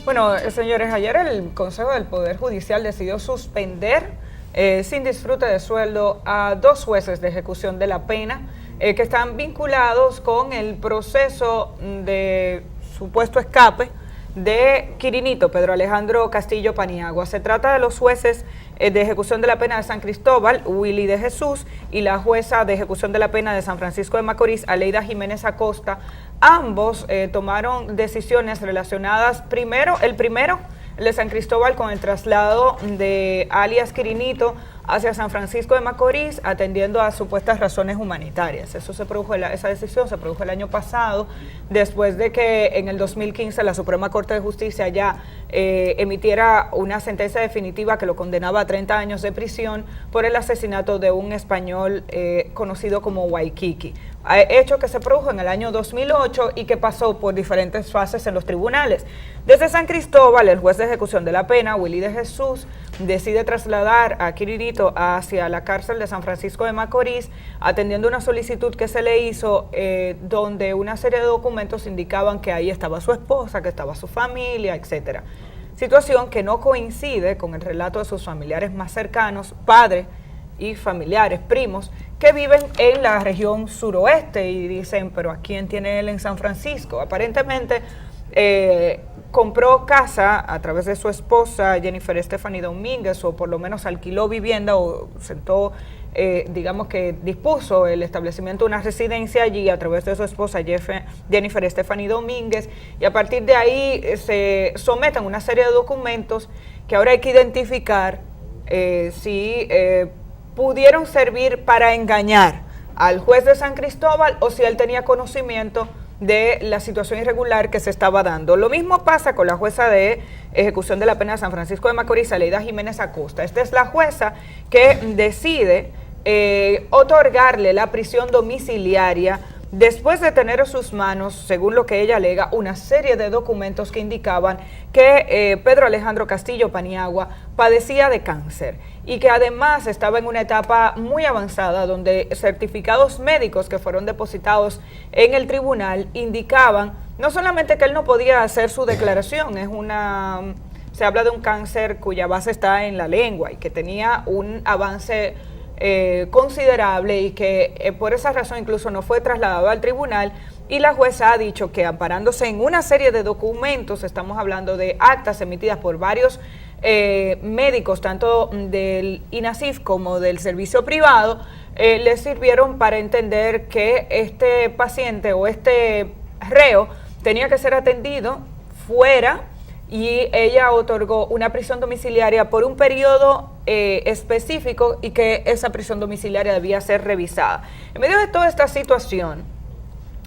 Bueno, señores, ayer el Consejo del Poder Judicial decidió suspender sin disfrute de sueldo a 2 jueces de ejecución de la pena que están vinculados con el proceso de supuesto escape de Quirinito, Pedro Alejandro Castillo Paniagua. Se trata de los jueces de ejecución de la pena de San Cristóbal, Willy de Jesús, y la jueza de ejecución de la pena de San Francisco de Macorís, Aleida Jiménez Acosta. Ambos tomaron decisiones relacionadas, el primero, el de San Cristóbal, con el traslado de alias Quirinito hacia San Francisco de Macorís, atendiendo a supuestas razones humanitarias. Esa decisión se produjo el año pasado, después de que en el 2015 la Suprema Corte de Justicia ya emitiera una sentencia definitiva que lo condenaba a 30 años de prisión por el asesinato de un español conocido como Waikiki. Hecho que se produjo en el año 2008 y que pasó por diferentes fases en los tribunales. Desde San Cristóbal, el juez de ejecución de la pena, Willy de Jesús, decide trasladar a Quirinito hacia la cárcel de San Francisco de Macorís, atendiendo una solicitud que se le hizo donde una serie de documentos indicaban que ahí estaba su esposa, que estaba su familia, etcétera. Situación que no coincide con el relato de sus familiares más cercanos, padres y familiares, primos, que viven en la región suroeste y dicen, pero ¿a quién tiene él en San Francisco? Aparentemente compró casa a través de su esposa Jennifer Stephanie Domínguez, o por lo menos alquiló vivienda o sentó, digamos que dispuso el establecimiento de una residencia allí a través de su esposa Jennifer Stephanie Domínguez, y a partir de ahí se someten una serie de documentos que ahora hay que identificar si pudieron servir para engañar al juez de San Cristóbal o si él tenía conocimiento de la situación irregular que se estaba dando. Lo mismo pasa con la jueza de ejecución de la pena de San Francisco de Macorís, Aleida Jiménez Acosta. Esta es la jueza que decide otorgarle la prisión domiciliaria después de tener en sus manos, según lo que ella alega, una serie de documentos que indicaban que Pedro Alejandro Castillo Paniagua padecía de cáncer y que además estaba en una etapa muy avanzada donde certificados médicos que fueron depositados en el tribunal indicaban no solamente que él no podía hacer su declaración, se habla de un cáncer cuya base está en la lengua y que tenía un avance considerable y que por esa razón incluso no fue trasladado al tribunal, y la jueza ha dicho que amparándose en una serie de documentos, estamos hablando de actas emitidas por varios médicos, tanto del INASIF como del servicio privado, le sirvieron para entender que este paciente o este reo tenía que ser atendido fuera, y ella otorgó una prisión domiciliaria por un periodo específico y que esa prisión domiciliaria debía ser revisada. En medio de toda esta situación,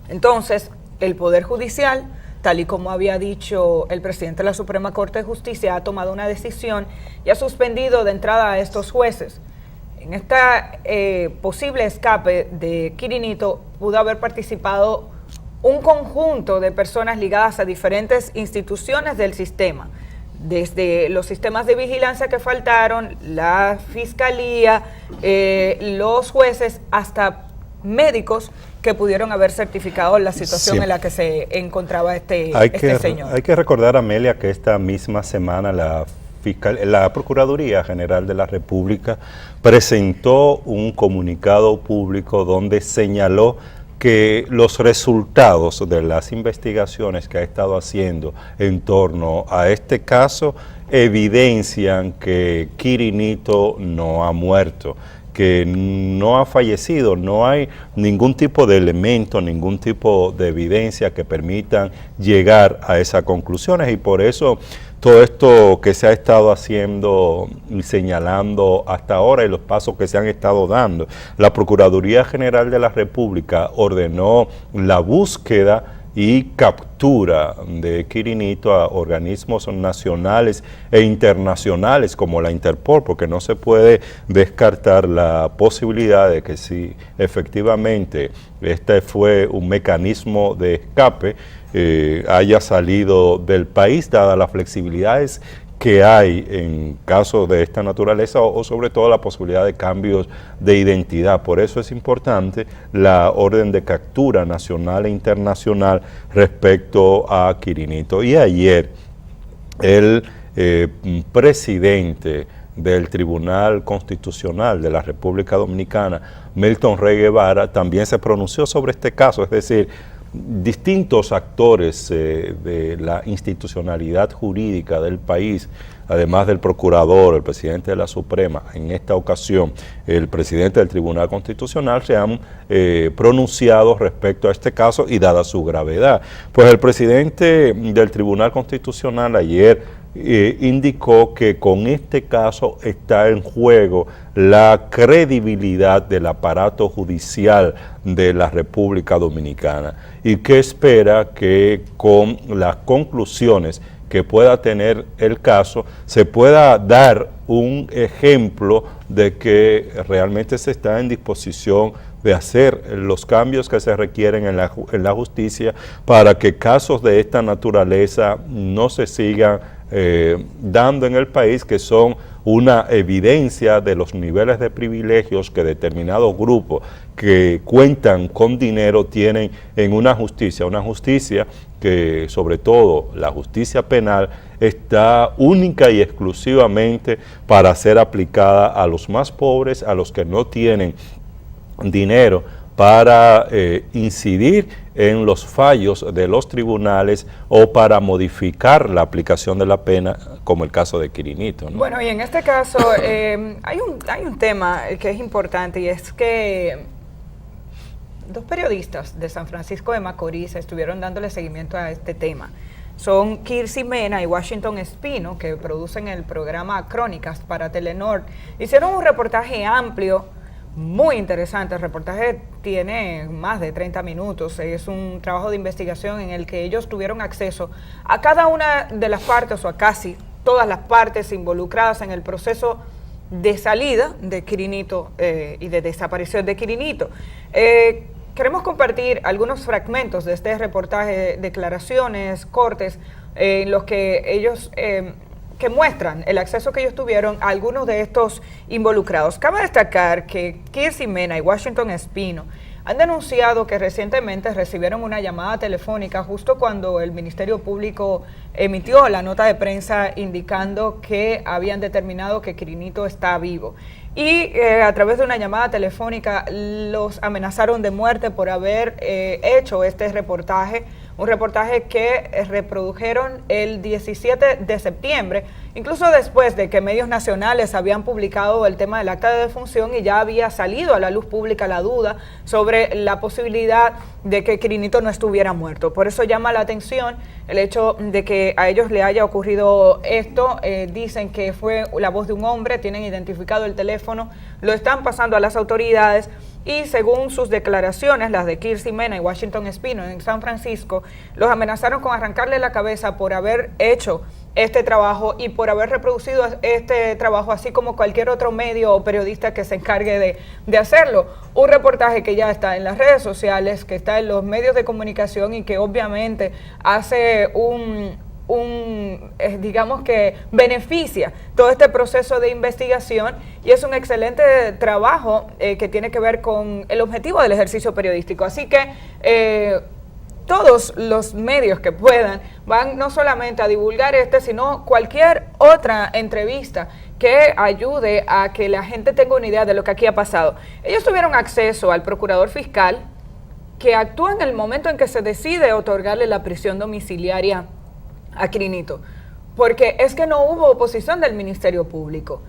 entonces, el Poder Judicial, tal y como había dicho el presidente de la Suprema Corte de Justicia, ha tomado una decisión y ha suspendido de entrada a estos jueces. En esta posible escape de Quirinito pudo haber participado un conjunto de personas ligadas a diferentes instituciones del sistema, desde los sistemas de vigilancia que faltaron, la fiscalía, los jueces, hasta médicos que pudieron haber certificado la situación en la que se encontraba este señor. Hay que recordar, Amelia, que esta misma semana la Procuraduría General de la República presentó un comunicado público donde señaló que los resultados de las investigaciones que ha estado haciendo en torno a este caso evidencian que Quirinito no ha muerto, que no ha fallecido, no hay ningún tipo de elemento, ningún tipo de evidencia que permitan llegar a esas conclusiones, y por eso todo esto que se ha estado haciendo y señalando hasta ahora y los pasos que se han estado dando. La Procuraduría General de la República ordenó la búsqueda y captura de Quirinito a organismos nacionales e internacionales como la Interpol, porque no se puede descartar la posibilidad de que si efectivamente este fue un mecanismo de escape, haya salido del país, dadas las flexibilidades que hay en casos de esta naturaleza o sobre todo la posibilidad de cambios de identidad. Por eso es importante la orden de captura nacional e internacional respecto a Quirinito. Y ayer el presidente del Tribunal Constitucional de la República Dominicana, Milton Rey Guevara, también se pronunció sobre este caso, es decir, distintos actores de la institucionalidad jurídica del país, además del procurador, el presidente de la Suprema, en esta ocasión el presidente del Tribunal Constitucional, se han pronunciado respecto a este caso y dada su gravedad. Pues el presidente del Tribunal Constitucional ayer indicó que con este caso está en juego la credibilidad del aparato judicial de la República Dominicana y que espera que con las conclusiones que pueda tener el caso se pueda dar un ejemplo de que realmente se está en disposición de hacer los cambios que se requieren en la justicia para que casos de esta naturaleza no se sigan dando en el país, que son una evidencia de los niveles de privilegios que determinados grupos que cuentan con dinero tienen en una justicia que, sobre todo la justicia penal, está única y exclusivamente para ser aplicada a los más pobres, a los que no tienen dinero para incidir en los fallos de los tribunales o para modificar la aplicación de la pena, como el caso de Quirinito, ¿no? Bueno, y en este caso hay un tema que es importante, y es que dos periodistas de San Francisco de Macorís estuvieron dándole seguimiento a este tema. Son Kirsi Mena y Washington Espino, que producen el programa Crónicas para Telenor. Hicieron un reportaje amplio, muy interesante. El reportaje tiene más de 30 minutos. Es un trabajo de investigación en el que ellos tuvieron acceso a cada una de las partes, o a casi todas las partes involucradas en el proceso de salida de Quirinito y de desaparición de Quirinito. Queremos compartir algunos fragmentos de este reportaje, declaraciones, cortes, en los que ellos que muestran el acceso que ellos tuvieron a algunos de estos involucrados. Cabe destacar que Kirsi Mena y Washington Espino han denunciado que recientemente recibieron una llamada telefónica justo cuando el Ministerio Público emitió la nota de prensa indicando que habían determinado que Quirinito está vivo. Y a través de una llamada telefónica los amenazaron de muerte por haber hecho este reportaje, un reportaje que reprodujeron el 17 de septiembre, incluso después de que medios nacionales habían publicado el tema del acta de defunción y ya había salido a la luz pública la duda sobre la posibilidad de que Quirinito no estuviera muerto. Por eso llama la atención el hecho de que a ellos le haya ocurrido esto. Dicen que fue la voz de un hombre, tienen identificado el teléfono, lo están pasando a las autoridades. Y según sus declaraciones, las de Kirsi Mena y Washington Espino en San Francisco, los amenazaron con arrancarle la cabeza por haber hecho este trabajo y por haber reproducido este trabajo, así como cualquier otro medio o periodista que se encargue de hacerlo. Un reportaje que ya está en las redes sociales, que está en los medios de comunicación y que obviamente hace digamos que beneficia todo este proceso de investigación, y es un excelente trabajo que tiene que ver con el objetivo del ejercicio periodístico. Así que todos los medios que puedan van no solamente a divulgar sino cualquier otra entrevista que ayude a que la gente tenga una idea de lo que aquí ha pasado. Ellos tuvieron acceso al procurador fiscal, que actúa en el momento en que se decide otorgarle la prisión domiciliaria a Quirinito, porque es que no hubo oposición del Ministerio Público.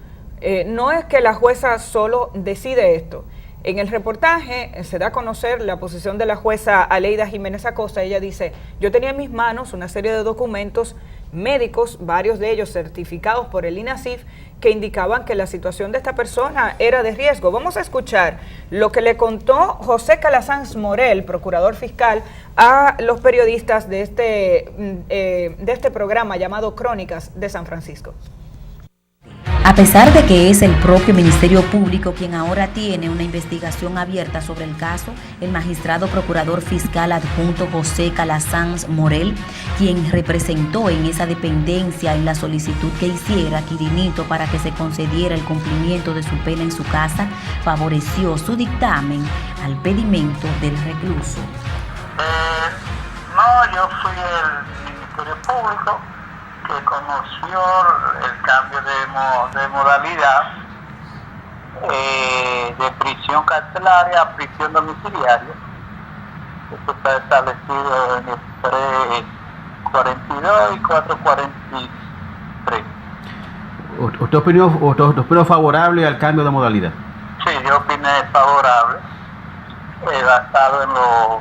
No es que la jueza solo decide esto. En el reportaje se da a conocer la posición de la jueza Aleida Jiménez Acosta. Ella dice: yo tenía en mis manos una serie de documentos médicos, varios de ellos certificados por el INASIF, que indicaban que la situación de esta persona era de riesgo. Vamos a escuchar lo que le contó José Calasanz Morel, procurador fiscal, a los periodistas de este programa llamado Crónicas de San Francisco. A pesar de que es el propio Ministerio Público quien ahora tiene una investigación abierta sobre el caso, el magistrado procurador fiscal adjunto José Calasanz Morel, quien representó en esa dependencia en la solicitud que hiciera Quirinito para que se concediera el cumplimiento de su pena en su casa, favoreció su dictamen al pedimento del recluso. No, yo fui el Ministerio Público que conoció el cambio de modalidad de prisión carcelaria a prisión domiciliaria. Esto está establecido en el 342 y 443. ¿Usted opinó favorable al cambio de modalidad? Sí, yo opiné favorable, basado en los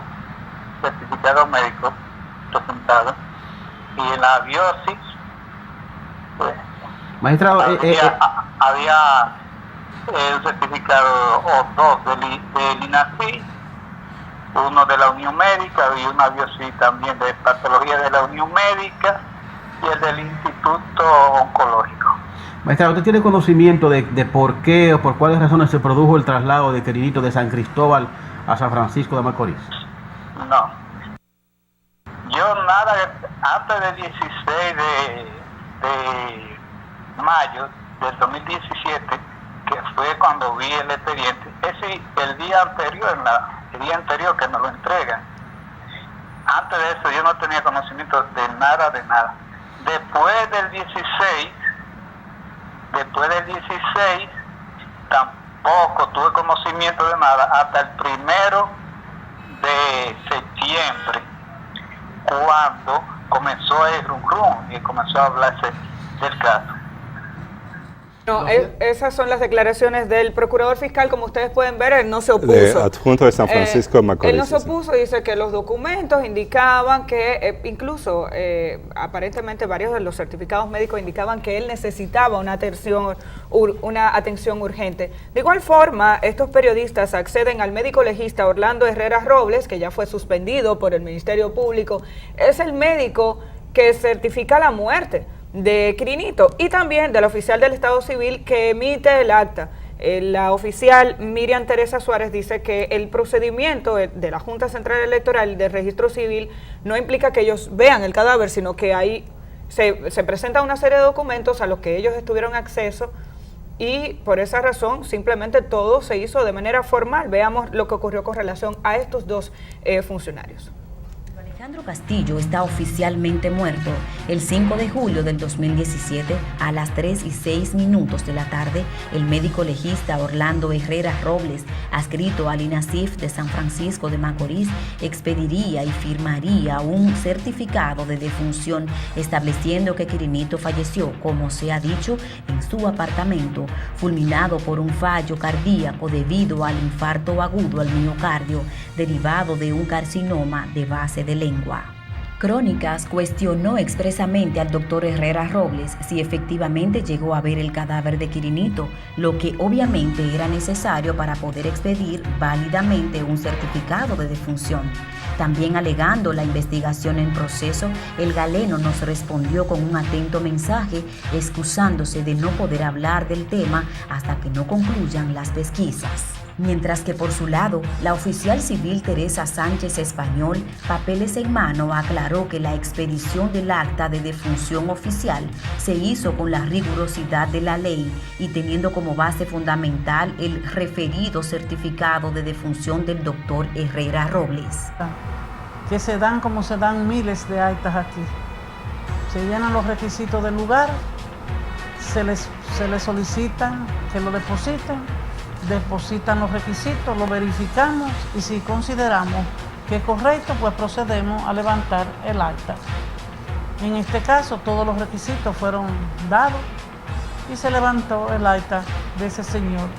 certificados médicos presentados y en la biopsis. Pues, Magistrado, había un certificado o dos del INACI, uno de la Unión Médica y una biopsia también de patología de la Unión Médica y el del Instituto Oncológico. Magistrado, ¿usted tiene conocimiento de por qué o por cuáles razones se produjo el traslado de Quirinito de San Cristóbal a San Francisco de Macorís? No. Yo nada, antes del 16 de mayo del 2017, que fue cuando vi el expediente, el día anterior que nos lo entregan. Antes de eso yo no tenía conocimiento de nada. Después del 16 tampoco tuve conocimiento de nada hasta el 1 de septiembre, cuando comenzó el rum y comenzó a hablarse del caso. No, esas son las declaraciones del procurador fiscal. Como ustedes pueden ver, él no se opuso. De adjunto de San Francisco de Macorís. Él no se opuso, dice que los documentos indicaban que, incluso aparentemente varios de los certificados médicos indicaban que él necesitaba una atención urgente. De igual forma, estos periodistas acceden al médico legista Orlando Herrera Robles, que ya fue suspendido por el Ministerio Público. Es el médico que certifica la muerte de Quirinito y también del oficial del Estado Civil que emite el acta. La oficial Miriam Teresa Suárez dice que el procedimiento de la Junta Central Electoral de Registro Civil no implica que ellos vean el cadáver, sino que ahí se presenta una serie de documentos a los que ellos tuvieron acceso y por esa razón simplemente todo se hizo de manera formal. Veamos lo que ocurrió con relación a estos dos funcionarios. Alejandro Castillo está oficialmente muerto. El 5 de julio del 2017, a las 3:06 de la tarde, el médico legista Orlando Herrera Robles, adscrito al INACIF de San Francisco de Macorís, expediría y firmaría un certificado de defunción estableciendo que Quirinito falleció, como se ha dicho, en su apartamento, fulminado por un fallo cardíaco debido al infarto agudo al miocardio, derivado de un carcinoma de base de lengua. Crónicas cuestionó expresamente al doctor Herrera Robles si efectivamente llegó a ver el cadáver de Quirinito, lo que obviamente era necesario para poder expedir válidamente un certificado de defunción. También alegando la investigación en proceso, el galeno nos respondió con un atento mensaje excusándose de no poder hablar del tema hasta que no concluyan las pesquisas. Mientras que por su lado, la oficial civil Teresa Sánchez Español, papeles en mano, aclaró que la expedición del acta de defunción oficial se hizo con la rigurosidad de la ley y teniendo como base fundamental el referido certificado de defunción del doctor Herrera Robles. Que se dan como se dan miles de actas aquí. Se llenan los requisitos del lugar, se les solicitan que lo depositan los requisitos, lo verificamos y si consideramos que es correcto, pues procedemos a levantar el acta. En este caso, todos los requisitos fueron dados y se levantó el acta de ese señor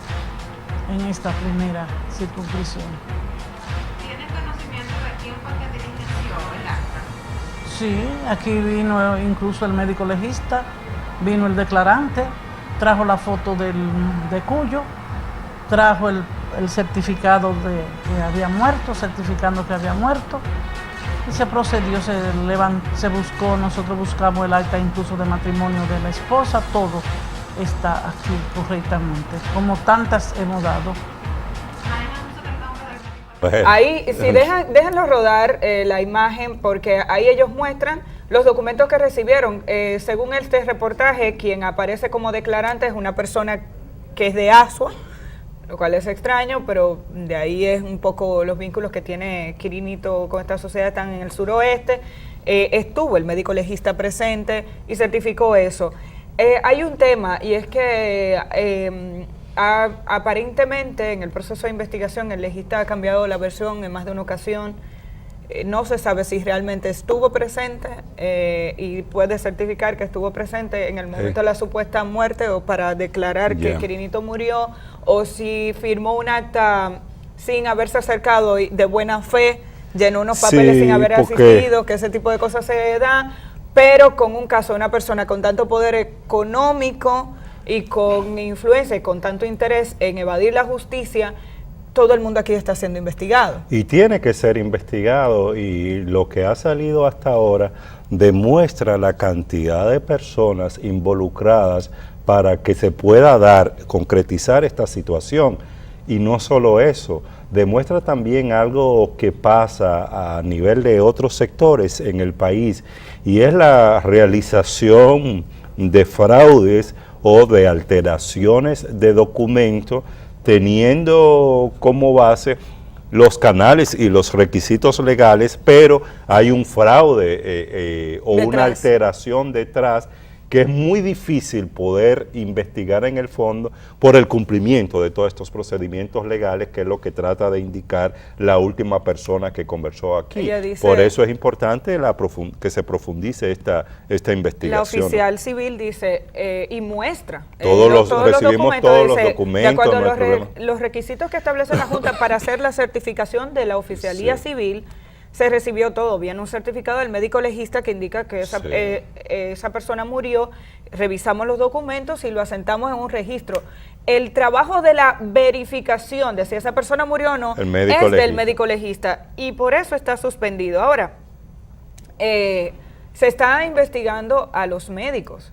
en esta primera circunscripción. ¿Tiene conocimiento de quién fue que diligenció el acta? Sí, aquí vino incluso el médico legista, vino el declarante, trajo la foto de Cuyo, trajo el certificado de que había muerto, certificando que había muerto, y se procedió, se buscó, nosotros buscamos el acta incluso de matrimonio de la esposa, todo está aquí correctamente, como tantas hemos dado. Ahí, sí, déjenlo rodar la imagen, porque ahí ellos muestran los documentos que recibieron. Según este reportaje, quien aparece como declarante es una persona que es de Asua, lo cual es extraño, pero de ahí es un poco los vínculos que tiene Quirinito con esta sociedad, están en el suroeste. estuvo el médico legista presente y certificó eso. Hay un tema, y es que aparentemente en el proceso de investigación el legista ha cambiado la versión en más de una ocasión. No se sabe si realmente estuvo presente y puede certificar que estuvo presente en el momento de la supuesta muerte o para declarar que Quirinito murió, o si firmó un acta sin haberse acercado y de buena fe, llenó unos papeles sin haber asistido, que ese tipo de cosas se dan, pero con un caso de una persona con tanto poder económico y con influencia y con tanto interés en evadir la justicia, todo el mundo aquí está siendo investigado. Y tiene que ser investigado, y lo que ha salido hasta ahora demuestra la cantidad de personas involucradas para que se pueda concretizar esta situación. Y no solo eso, demuestra también algo que pasa a nivel de otros sectores en el país, y es la realización de fraudes o de alteraciones de documentos, teniendo como base los canales y los requisitos legales, pero hay un fraude o una alteración detrás, que es muy difícil poder investigar en el fondo por el cumplimiento de todos estos procedimientos legales, que es lo que trata de indicar la última persona que conversó aquí. Por eso es importante que se profundice esta investigación. La oficial civil dice y muestra. Recibimos todos los documentos. De acuerdo a los requisitos que establece la Junta para hacer la certificación de la oficialía civil, se recibió todo, viene un certificado del médico legista que indica que esa persona murió, revisamos los documentos y lo asentamos en un registro. El trabajo de la verificación de si esa persona murió o no es del médico legista, y por eso está suspendido. Ahora, se está investigando a los médicos,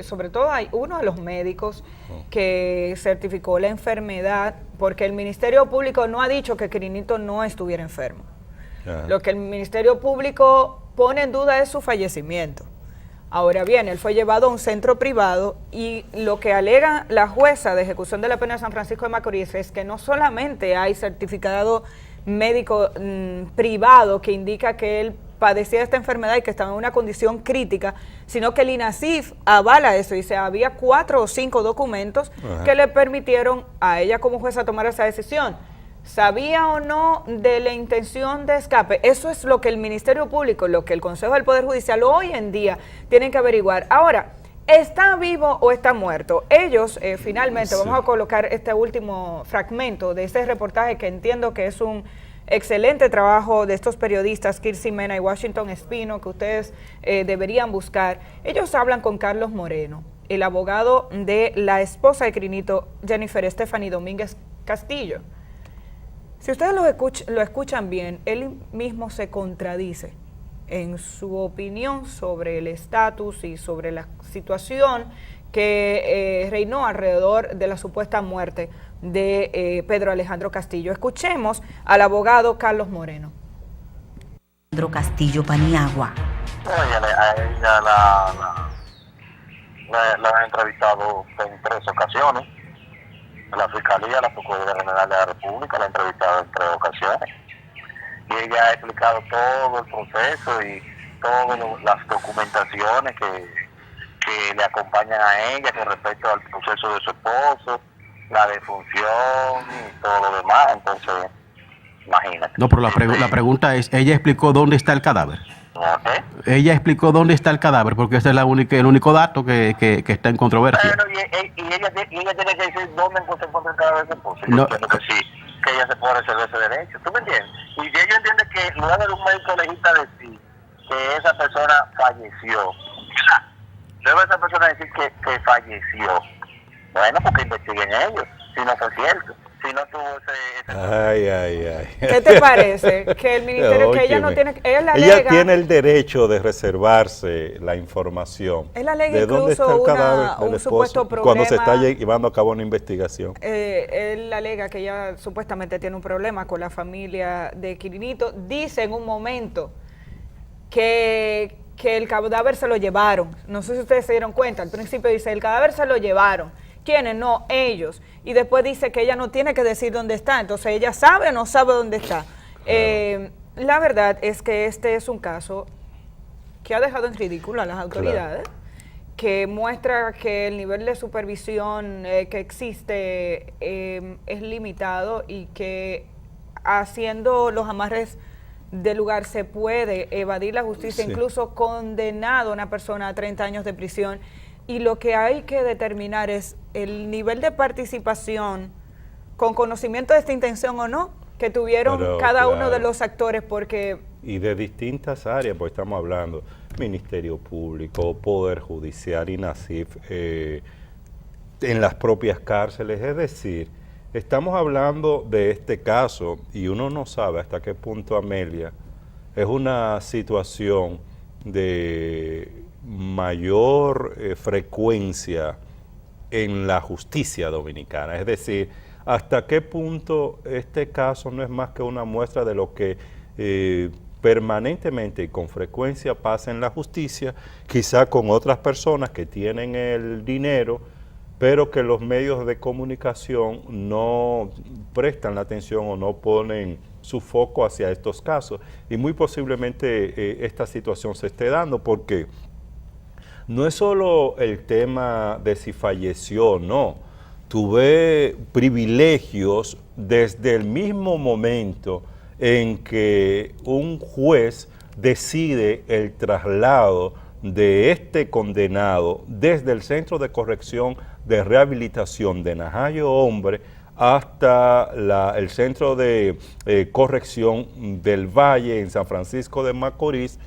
sobre todo hay uno de los médicos que certificó la enfermedad, porque el Ministerio Público no ha dicho que Quirinito no estuviera enfermo. Lo que el Ministerio Público pone en duda es su fallecimiento. Ahora bien, él fue llevado a un centro privado, y lo que alega la jueza de ejecución de la pena de San Francisco de Macorís es que no solamente hay certificado médico privado que indica que él padecía esta enfermedad y que estaba en una condición crítica, sino que el INASIF avala eso, y dice había 4 o 5 documentos que le permitieron a ella como jueza tomar esa decisión. ¿Sabía o no de la intención de escape? Eso es lo que el Ministerio Público, lo que el Consejo del Poder Judicial hoy en día tienen que averiguar. Ahora, ¿está vivo o está muerto? Ellos, finalmente, vamos a colocar este último fragmento de este reportaje, que entiendo que es un excelente trabajo de estos periodistas, Kirsi Mena y Washington Espino, que ustedes deberían buscar. Ellos hablan con Carlos Moreno, el abogado de la esposa de Quirinito, Jennifer Stephanie Domínguez Castillo. Si ustedes lo escuchan bien, él mismo se contradice en su opinión sobre el estatus y sobre la situación que reinó alrededor de la supuesta muerte de Pedro Alejandro Castillo. Escuchemos al abogado Carlos Moreno. Pedro Castillo Paniagua. A ella la han entrevistado en 3 ocasiones. La Fiscalía, la Procuraduría General de la República la ha entrevistado en 3 ocasiones, y ella ha explicado todo el proceso y todas las documentaciones que le acompañan a ella con respecto al proceso de su esposo, la defunción y todo lo demás. Entonces, imagínate. No, pero la pregunta es, ¿ella explicó dónde está el cadáver? Ella explicó dónde está el cadáver, porque ese es el único dato que está en controversia. Bueno, y ella tiene que decir dónde se encuentra el cadáver de su esposo. Yo entiendo que sí, que ella se puede reservar ese derecho. ¿Tú me entiendes? Y ella entiende que luego de un médico legista decir que esa persona falleció, luego de esa persona decir que falleció, bueno, porque investiguen ellos, si no fue cierto. Si no tuvo ese... ¿Qué te parece? Que el ministerio, que ella no tiene... Ella tiene el derecho de reservarse la información. Él alega de dónde está el cadáver del esposo cuando se está llevando a cabo una investigación. Él alega que ella supuestamente tiene un problema con la familia de Quirinito. Dice en un momento que el cadáver se lo llevaron. No sé si ustedes se dieron cuenta. Al principio dice, el cadáver se lo llevaron. ¿Quiénes? No, ellos. Y después dice que ella no tiene que decir dónde está. Entonces, ¿ella sabe o no sabe dónde está? La verdad es que este es un caso que ha dejado en ridículo a las autoridades, que muestra que el nivel de supervisión que existe es limitado y que haciendo los amarres del lugar se puede evadir la justicia, incluso condenado a una persona a 30 años de prisión. Y lo que hay que determinar es el nivel de participación con conocimiento de esta intención o no, que tuvieron cada uno de los actores, porque... Y de distintas áreas, pues estamos hablando Ministerio Público, Poder Judicial, INASIF, en las propias cárceles, es decir, estamos hablando de este caso y uno no sabe hasta qué punto, Amelia, es una situación de mayor frecuencia en la justicia dominicana, es decir, hasta qué punto este caso no es más que una muestra de lo que permanentemente y con frecuencia pasa en la justicia, quizá con otras personas que tienen el dinero, pero que los medios de comunicación no prestan la atención o no ponen su foco hacia estos casos. Y muy posiblemente esta situación se esté dando porque no es solo el tema de si falleció o no. Tuve privilegios desde el mismo momento en que un juez decide el traslado de este condenado desde el Centro de Corrección de Rehabilitación de Najayo Hombre hasta el Centro de Corrección del Valle en San Francisco de Macorís,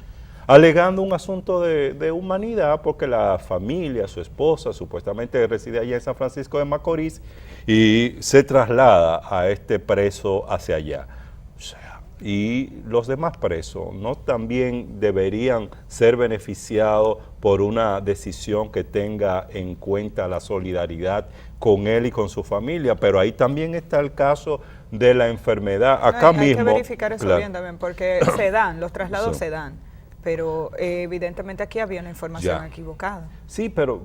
alegando un asunto de humanidad porque la familia, su esposa, supuestamente reside allá en San Francisco de Macorís y se traslada a este preso hacia allá. O sea, y los demás presos no también deberían ser beneficiados por una decisión que tenga en cuenta la solidaridad con él y con su familia, pero ahí también está el caso de la enfermedad. Acá mismo... Hay que verificar eso bien también, porque se dan, los traslados se dan, pero evidentemente aquí había una información equivocada. Sí, pero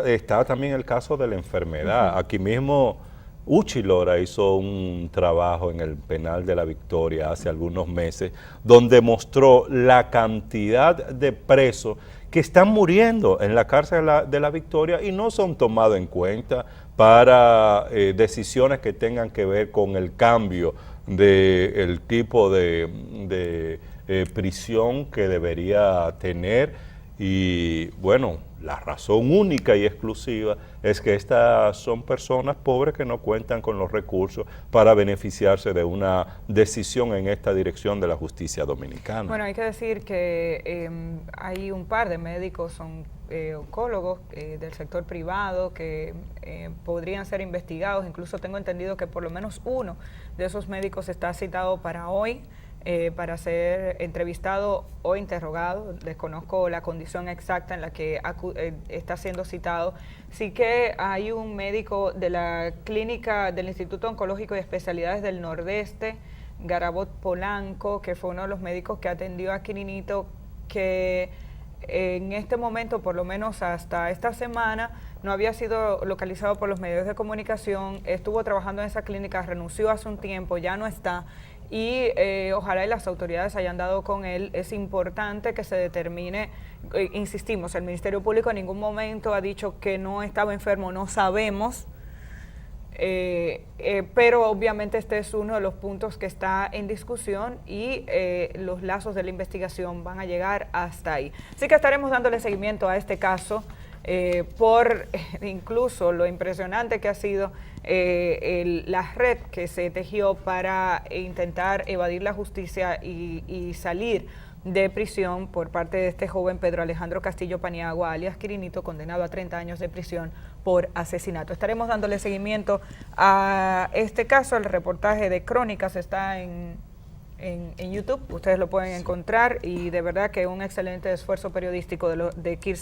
está también el caso de la enfermedad. Aquí mismo Uchi Lora hizo un trabajo en el penal de La Victoria hace algunos meses, donde mostró la cantidad de presos que están muriendo en la cárcel de La Victoria y no son tomados en cuenta para decisiones que tengan que ver con el cambio del tipo de prisión que debería tener. Y bueno, la razón única y exclusiva es que estas son personas pobres que no cuentan con los recursos para beneficiarse de una decisión en esta dirección de la justicia dominicana. Bueno, hay que decir que hay un par de médicos, oncólogos del sector privado que podrían ser investigados. Incluso tengo entendido que por lo menos uno de esos médicos está citado para hoy, para ser entrevistado o interrogado. Desconozco la condición exacta en la que está siendo citado. Sí que hay un médico de la clínica del Instituto Oncológico y Especialidades del Nordeste, Garabot Polanco, que fue uno de los médicos que atendió a Quirinito, que en este momento, por lo menos hasta esta semana, no había sido localizado por los medios de comunicación. Estuvo trabajando en esa clínica, renunció hace un tiempo, ya no está. Y ojalá y las autoridades hayan dado con él. Es importante que se determine, insistimos, el Ministerio Público en ningún momento ha dicho que no estaba enfermo, no sabemos, pero obviamente este es uno de los puntos que está en discusión y los lazos de la investigación van a llegar hasta ahí. Así que estaremos dándole seguimiento a este caso. Por incluso lo impresionante que ha sido la red que se tejió para intentar evadir la justicia y salir de prisión por parte de este joven Pedro Alejandro Castillo Paniagua, alias Quirinito, condenado a 30 años de prisión por asesinato. Estaremos dándole seguimiento a este caso. El reportaje de Crónicas está en YouTube, ustedes lo pueden encontrar, y de verdad que un excelente esfuerzo periodístico de Kirsten.